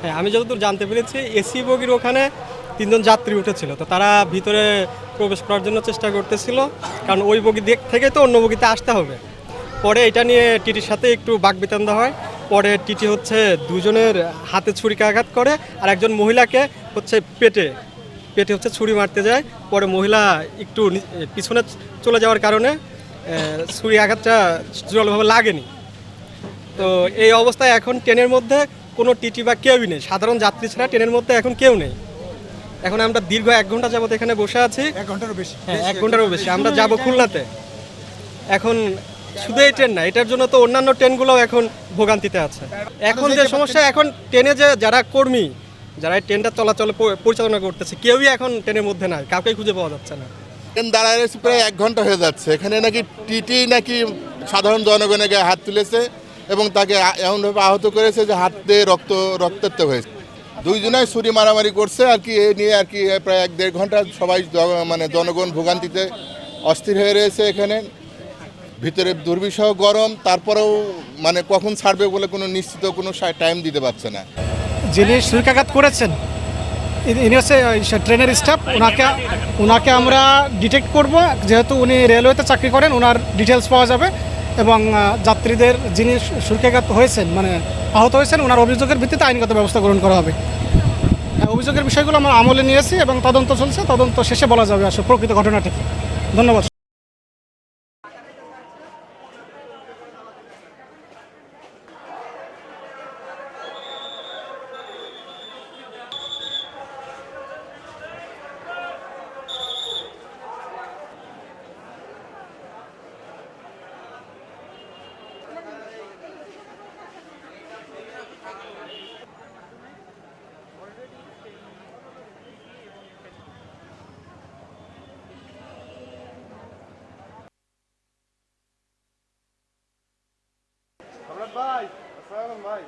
হ্যাঁ, আমি যতদূর জানতে পেরেছি এসি বগির ওখানে ৩ জন যাত্রী উঠেছিল। তো তারা ভিতরে প্রবেশ করার জন্য চেষ্টা করতেছিল। কারণ ওই বগি দিক থেকে তো অন্য বগিতে আসতে হবে। পরে এটা নিয়ে টিটির সাথে একটু বাকবিতণ্ডা হয়। পরে টিটি হচ্ছে দুজনের হাতে ছুরিকাঘাত করে আর একজন মহিলাকে হচ্ছে পেটে পেটে হচ্ছে ছুরি মারতে যায়। পরে মহিলা একটু পিছনে চলে যাওয়ার কারণে ছুরি আঘাতটা জোরালোভাবে লাগেনি। তো এই অবস্থায় এখন ট্রেনের মধ্যে কোনো টিটি বা কেউই নেই, সাধারণ যাত্রী ছাড়া ট্রেনের মধ্যে এখন কেউ নেই। এখন আমরা দীর্ঘ 1 ঘন্টা যাবত এখানে বসে আছি। 1 ঘন্টারও বেশি। হ্যাঁ, 1 ঘন্টারও বেশি। আমরা যাব খুলনাতে। এখন শুধু এই ট্রেন না, এটার জন্য তো অন্যান্য ট্রেনগুলোও এখন ভোগান্তিতে আছে। এখন যে সমস্যা, এখন ট্রেনে যে যারা কর্মী, যারা এই ট্রেনটা চলাচল পরিচালনা করতেছে, কেউই এখন ট্রেনের মধ্যে নাই, কাউকেই খুঁজে পাওয়া যাচ্ছে না। ট্রেন দাঁড়ায় রয়েছে প্রায় 1 ঘন্টা হয়ে যাচ্ছে। এখানে নাকি টিটি নাকি সাধারণ জনগণের গায়ে হাত তুলেছে এবং তাকে এমনভাবে আহত করেছে যে হাত দিয়ে রক্তাক্ত হয়েছে। দুইজনাই ছুরি মারামারি করছে আর কি। এ নিয়ে আর কি প্রায় 1-1.5 ঘন্টা সবাই মানে জনগণ ভোগান্তিতে অস্থির হয়ে রয়েছে। এখানে ভিতরে দুর্বিষহ গরম, তারপরেও মানে কখন ছাড়বে বলে কোনো নিশ্চিত কোনো টাইম দিতে পারছে না। যিনি ছুরিকাঘাত করেছেন ইনি হচ্ছে ট্রেনের স্টাফ। ওনাকে আমরা ডিটেক্ট করব, যেহেতু উনি রেলওয়েতে চাকরি করেন, ওনার ডিটেলস পাওয়া যাবে এবং যাত্রীদের যিনি ছুরিকাঘাত হয়েছেন মানে আহত হয়েছেন ওনার অভিযোগের ভিত্তিতে আইনগত ব্যবস্থা গ্রহণ করা হবে। অভিযোগের বিষয়গুলো আমরা আমলে নিয়েছি এবং তদন্ত চলছে। তদন্ত শেষে বলা যাবে আসলে প্রকৃত ঘটনাটি কি। ধন্যবাদ। সম্রাট ভাই, আসসালামু আলাইকুম ভাই।